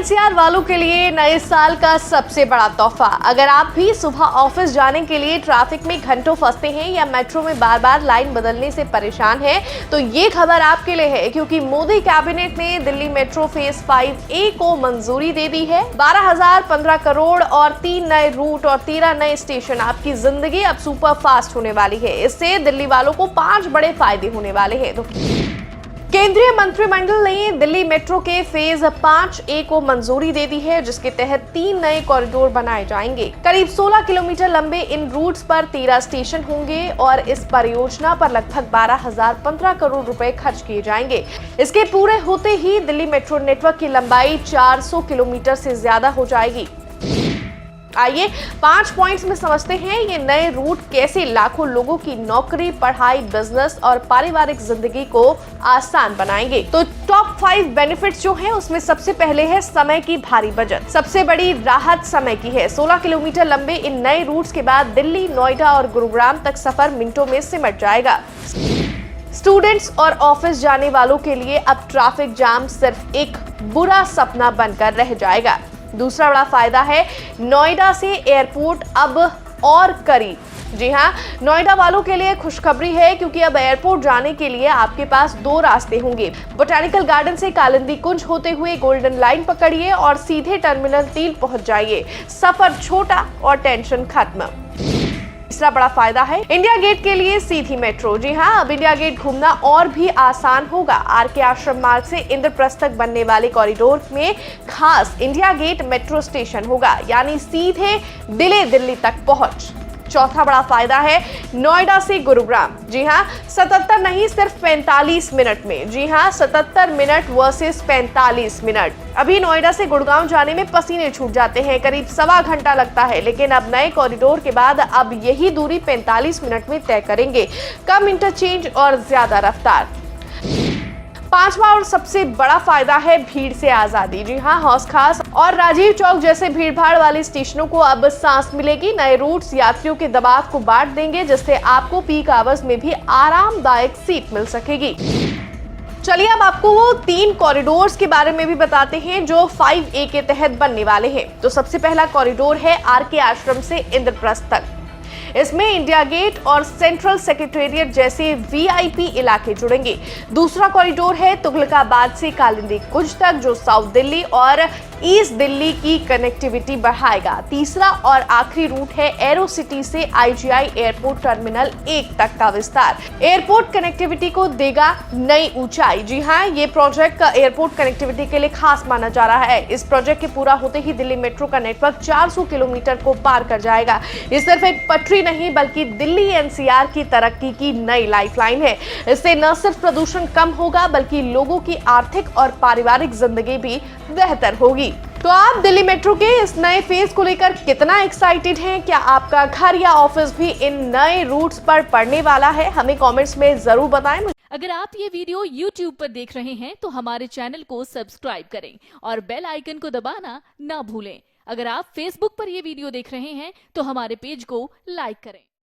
NCR वालों के लिए नए साल का सबसे बड़ा तोहफा। अगर आप भी सुबह ऑफिस जाने के लिए ट्रैफिक में घंटों फंसते हैं या मेट्रो में बार बार लाइन बदलने से परेशान हैं, तो ये खबर आपके लिए है, क्योंकि मोदी कैबिनेट ने दिल्ली मेट्रो फेज 5A को मंजूरी दे दी है। 12,015 करोड़ और 3 नए रूट और 13 नए स्टेशन, आपकी जिंदगी अब सुपर फास्ट होने वाली है। इससे दिल्ली वालों को 5 बड़े फायदे होने वाले हैं। तो केंद्रीय मंत्रिमंडल ने दिल्ली मेट्रो के फेज 5A को मंजूरी दे दी है, जिसके तहत 3 नए कॉरिडोर बनाए जाएंगे। करीब 16 किलोमीटर लंबे इन रूट्स पर 13 स्टेशन होंगे और इस परियोजना पर लगभग 12,015 करोड़ रुपए खर्च किए जाएंगे। इसके पूरे होते ही दिल्ली मेट्रो नेटवर्क की लंबाई 400 किलोमीटर से ज्यादा हो जाएगी। आइए 5 पॉइंट्स में समझते हैं ये नए रूट कैसे लाखों लोगों की नौकरी, पढ़ाई, बिजनेस और पारिवारिक जिंदगी को आसान बनाएंगे। तो टॉप 5 बेनिफिट्स जो हैं उसमें सबसे पहले है समय की भारी बचत। सबसे बड़ी राहत समय की है। 16 किलोमीटर लंबे इन नए रूट्स के बाद दिल्ली, नोएडा और गुरुग्राम तक सफर मिनटों में सिमट जाएगा। स्टूडेंट्स और ऑफिस जाने वालों के लिए अब ट्रैफिक जाम सिर्फ एक बुरा सपना बनकर रह जाएगा। दूसरा बड़ा फायदा है, नोएडा से एयरपोर्ट अब और करीब। जी हाँ, नोएडा वालों के लिए खुशखबरी है, क्योंकि अब एयरपोर्ट जाने के लिए आपके पास 2 रास्ते होंगे। बोटैनिकल गार्डन से कालिंदी कुंज होते हुए गोल्डन लाइन पकड़िए और सीधे टर्मिनल 3 पहुंच जाइए। सफर छोटा और टेंशन खत्म। तीसरा बड़ा फायदा है इंडिया गेट के लिए सीधी मेट्रो। जी हाँ, अब इंडिया गेट घूमना और भी आसान होगा। आरके आश्रम मार्ग से इंद्रप्रस्थ तक बनने वाले कॉरिडोर में खास इंडिया गेट मेट्रो स्टेशन होगा, यानी सीधे दिल्ली तक पहुंच। चौथा बड़ा फायदा है नोएडा से गुरुग्राम। जी हाँ, 77 नहीं सिर्फ 45 मिनट में। जी हाँ, 77 मिनट वर्सेस 45 मिनट। अभी नोएडा से गुड़गांव जाने में पसीने छूट जाते हैं, करीब सवा घंटा लगता है, लेकिन अब नए कॉरिडोर के बाद अब यही दूरी 45 मिनट में तय करेंगे। कम इंटरचेंज और ज्यादा रफ्तार। 5वां और सबसे बड़ा फायदा है भीड़ से आजादी। जी हाँ, हौस खास और राजीव चौक जैसे भीड़भाड़ वाले स्टेशनों को अब सांस मिलेगी। नए रूट्स यात्रियों के दबाव को बांट देंगे, जिससे आपको पीक आवर्स में भी आरामदायक सीट मिल सकेगी। चलिए अब आपको वो 3 कॉरिडोर्स के बारे में भी बताते हैं जो 5A के तहत बनने वाले हैं। तो सबसे पहला कॉरिडोर है आरके आश्रम से इंद्रप्रस्थ तक। इसमें इंडिया गेट और सेंट्रल सेक्रेटेरिएट जैसे वीआईपी इलाके जुड़ेंगे। दूसरा कॉरिडोर है तुगलकाबाद से कालिंदी कुंज तक, जो साउथ दिल्ली और ईस्ट दिल्ली की कनेक्टिविटी बढ़ाएगा। तीसरा और आखिरी रूट है एरो सिटी से आईजीआई एयरपोर्ट टर्मिनल 1 तक का विस्तार। एयरपोर्ट कनेक्टिविटी को देगा नई ऊंचाई। जी हाँ, ये प्रोजेक्ट एयरपोर्ट कनेक्टिविटी के लिए खास माना जा रहा है। इस प्रोजेक्ट के पूरा होते ही दिल्ली मेट्रो का नेटवर्क 400 किलोमीटर को पार कर जाएगा। ये सिर्फ एक पटरी नहीं, बल्कि दिल्ली एनसीआर की तरक्की की नई लाइफलाइन है। इससे न सिर्फ प्रदूषण कम होगा, बल्कि लोगों की आर्थिक और पारिवारिक जिंदगी भी बेहतर होगी। तो आप दिल्ली मेट्रो के इस नए फेज को लेकर कितना एक्साइटेड हैं? क्या आपका घर या ऑफिस भी इन नए रूट्स पर पड़ने वाला है? हमें कमेंट्स में जरूर बताएं। अगर आप ये वीडियो YouTube पर देख रहे हैं तो हमारे चैनल को सब्सक्राइब करें और बेल आइकन को दबाना ना भूलें। अगर आप Facebook पर ये वीडियो देख रहे हैं तो हमारे पेज को लाइक करें।